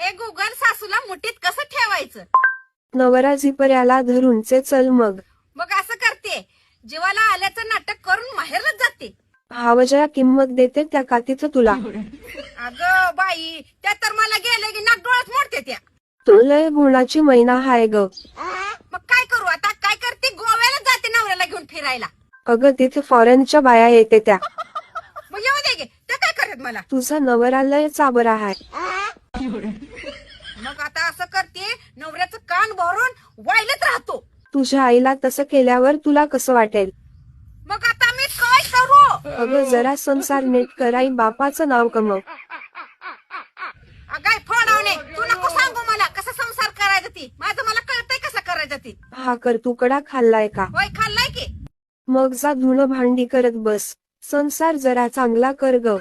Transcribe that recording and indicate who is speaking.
Speaker 1: हे गुगल सासूला मुठीत कसं ठेवायचं?
Speaker 2: नवरा झिपर्याला धरूनचे चल मग.
Speaker 1: मग असं करते, जीवाला आल्याचं नाटक करून माहेरच जाते.
Speaker 2: हावजया किंमत देते त्या कातीचं तुला.
Speaker 1: अगं बाई, त्या तर मला गेले की नाक डोळ्यात मोडते त्या.
Speaker 2: तू लय गुणाची मैना हाय ग.
Speaker 1: मग काय करू आता? काय करते? गोव्याला जाते नवऱ्याला घेऊन फिरायला.
Speaker 2: अगं तिथे फॉरेनच्या बाया येते त्या.
Speaker 1: मग येऊ दे गे, त्या काय करत मला?
Speaker 2: तुझा नवरा लय चाबरा हाय.
Speaker 1: मग आता असं करते, नवऱ्याचं कान भरून वाईलत राहतो.
Speaker 2: तुझ्या आईला तसं केल्यावर तुला कसं वाटेल?
Speaker 1: मग आता मी काय करू?
Speaker 2: अगं जरा संसार नीट कराई, बापाचं नाव कमव.
Speaker 1: अगाय फोडावणे, तू नको सांगू मला कसं संसार करायचं ती. माझं मला कळतंय कसं करायचं ती.
Speaker 2: हा कर तुकडा खाल्लाय का?
Speaker 1: होय, खाल्लाय की.
Speaker 2: मग जा धुणं भांडी करत बस. संसार जरा चांगला कर ग.